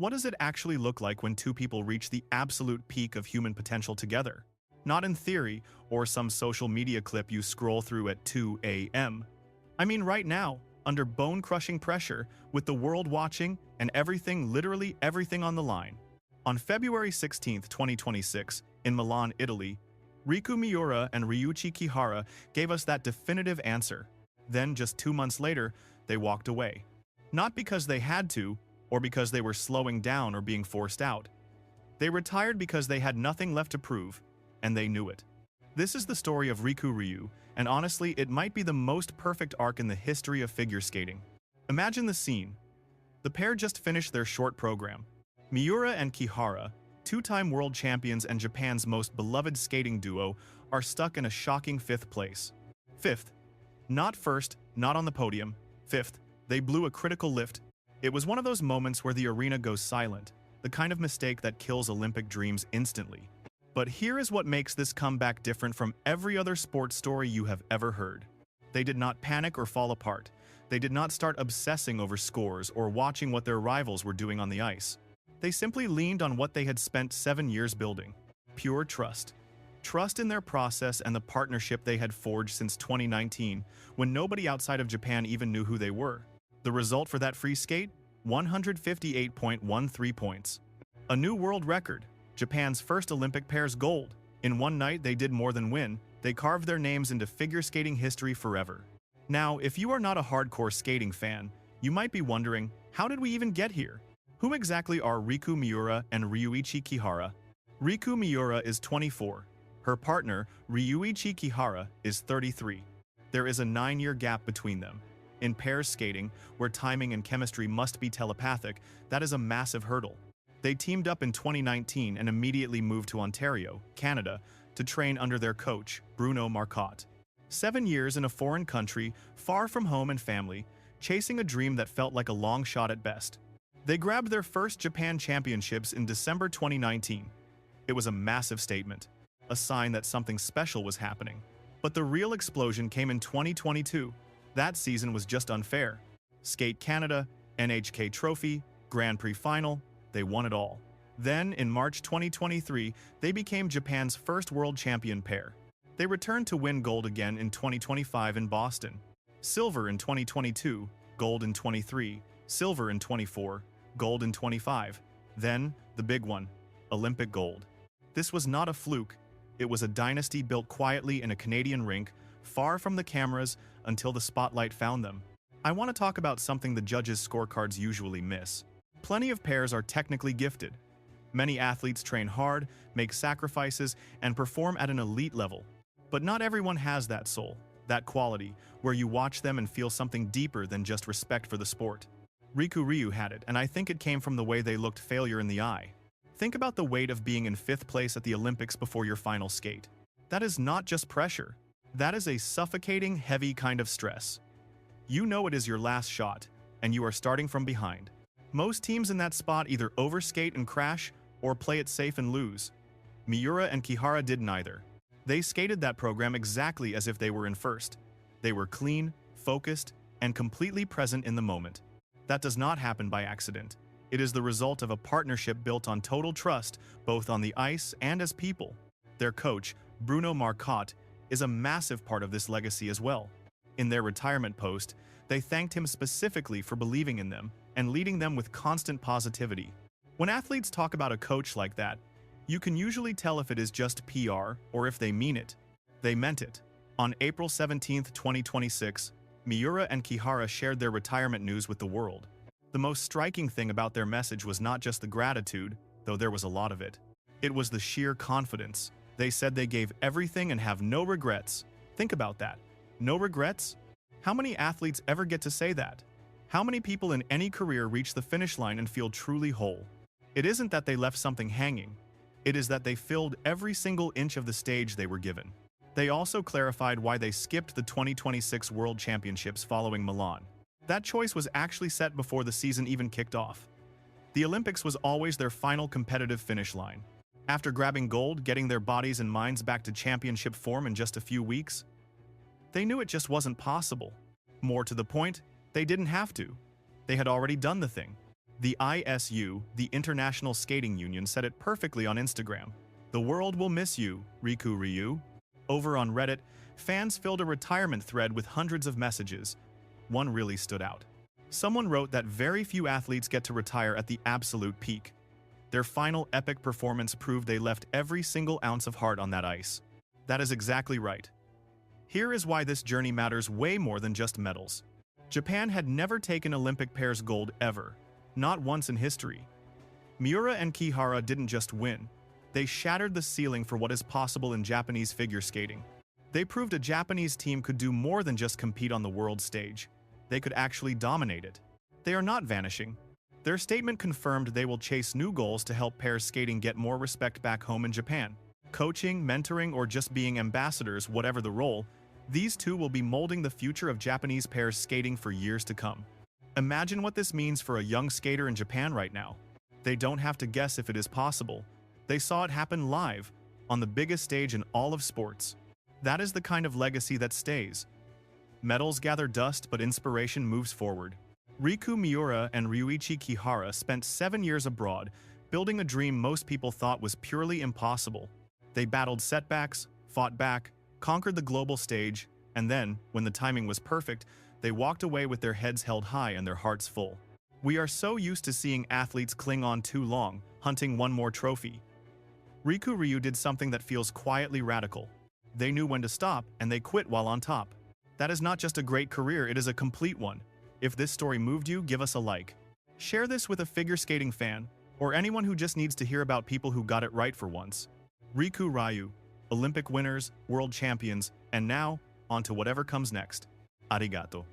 What does it actually look like when two people reach the absolute peak of human potential together? Not in theory or some social media clip you scroll through at 2 a.m. I mean right now, under bone-crushing pressure, with the world watching and everything, literally everything on the line. On February 16, 2026, in Milan, Italy, Riku Miura and Ryuichi Kihara gave us that definitive answer. Then, just 2 months later, they walked away. Not because they had to, or because they were slowing down or being forced out. They retired because they had nothing left to prove, and they knew it. This is the story of Riku Ryu, and honestly, it might be the most perfect arc in the history of figure skating. Imagine the scene. The pair just finished their short program. Miura and Kihara, two-time world champions and Japan's most beloved skating duo, are stuck in a shocking 5th place. 5th. Not first, not on the podium. 5th. They blew a critical lift. It was one of those moments where the arena goes silent, the kind of mistake that kills Olympic dreams instantly. But here is what makes this comeback different from every other sports story you have ever heard. They did not panic or fall apart. They did not start obsessing over scores or watching what their rivals were doing on the ice. They simply leaned on what they had spent 7 years building. Pure trust. Trust in their process and the partnership they had forged since 2019, when nobody outside of Japan even knew who they were. The result for that free skate? 158.13 points. A new world record. Japan's first Olympic pair's gold. In one night, they did more than win. They carved their names into figure skating history forever. Now, if you are not a hardcore skating fan, you might be wondering, how did we even get here? Who exactly are Riku Miura and Ryuichi Kihara? Riku Miura is 24. Her partner, Ryuichi Kihara, is 33. There is a 9-year gap between them. In pairs skating, where timing and chemistry must be telepathic, that is a massive hurdle. They teamed up in 2019 and immediately moved to Ontario, Canada, to train under their coach, Bruno Marcotte. 7 years in a foreign country, far from home and family, chasing a dream that felt like a long shot at best. They grabbed their first Japan Championships in December 2019. It was a massive statement, a sign that something special was happening. But the real explosion came in 2022. That season was just unfair. Skate Canada, NHK Trophy, Grand Prix Final, they won it all. Then, in March 2023, they became Japan's first world champion pair. They returned to win gold again in 2025 in Boston. Silver in 2022, gold in 23, silver in 24, gold in 25. Then, the big one, Olympic gold. This was not a fluke. It was a dynasty built quietly in a Canadian rink, far from the cameras until the spotlight found them. I want to talk about something the judges' scorecards usually miss. Plenty of pairs are technically gifted. Many athletes train hard, make sacrifices, and perform at an elite level. But not everyone has that soul, that quality, where you watch them and feel something deeper than just respect for the sport. Riku Ryu had it, and I think it came from the way they looked failure in the eye. Think about the weight of being in 5th place at the Olympics before your final skate. That is not just pressure. That is a suffocating, heavy kind of stress. You know it is your last shot, and you are starting from behind. Most teams in that spot either overskate and crash, or play it safe and lose. Miura and Kihara did neither. They skated that program exactly as if they were in first. They were clean, focused, and completely present in the moment. That does not happen by accident. It is the result of a partnership built on total trust, both on the ice and as people. Their coach, Bruno Marcotte, is a massive part of this legacy as well. In their retirement post, they thanked him specifically for believing in them and leading them with constant positivity. When athletes talk about a coach like that, you can usually tell if it is just PR or if they mean it. They meant it. On April 17, 2026, Miura and Kihara shared their retirement news with the world. The most striking thing about their message was not just the gratitude, though there was a lot of it. It was the sheer confidence. They said they gave everything and have no regrets. Think about that. No regrets? How many athletes ever get to say that? How many people in any career reach the finish line and feel truly whole? It isn't that they left something hanging. It is that they filled every single inch of the stage they were given. They also clarified why they skipped the 2026 World Championships following Milan. That choice was actually set before the season even kicked off. The Olympics was always their final competitive finish line. After grabbing gold, getting their bodies and minds back to championship form in just a few weeks, they knew it just wasn't possible. More to the point, they didn't have to. They had already done the thing. The ISU, the International Skating Union, said it perfectly on Instagram. "The world will miss you, Riku Ryu." Over on Reddit, fans filled a retirement thread with hundreds of messages. One really stood out. Someone wrote that very few athletes get to retire at the absolute peak. Their final epic performance proved they left every single ounce of heart on that ice. That is exactly right. Here is why this journey matters way more than just medals. Japan had never taken Olympic pairs gold ever, not once in history. Miura and Kihara didn't just win, they shattered the ceiling for what is possible in Japanese figure skating. They proved a Japanese team could do more than just compete on the world stage. They could actually dominate it. They are not vanishing. Their statement confirmed they will chase new goals to help pairs skating get more respect back home in Japan. Coaching, mentoring, or just being ambassadors, whatever the role, these two will be molding the future of Japanese pairs skating for years to come. Imagine what this means for a young skater in Japan right now. They don't have to guess if it is possible. They saw it happen live, on the biggest stage in all of sports. That is the kind of legacy that stays. Medals gather dust, but inspiration moves forward. Riku Miura and Ryuichi Kihara spent 7 years abroad, building a dream most people thought was purely impossible. They battled setbacks, fought back, conquered the global stage, and then, when the timing was perfect, they walked away with their heads held high and their hearts full. We are so used to seeing athletes cling on too long, hunting one more trophy. Riku Ryu did something that feels quietly radical. They knew when to stop, and they quit while on top. That is not just a great career, it is a complete one. If this story moved you, give us a like. Share this with a figure skating fan, or anyone who just needs to hear about people who got it right for once. Riku Ryu, Olympic winners, world champions, and now, on to whatever comes next. Arigato.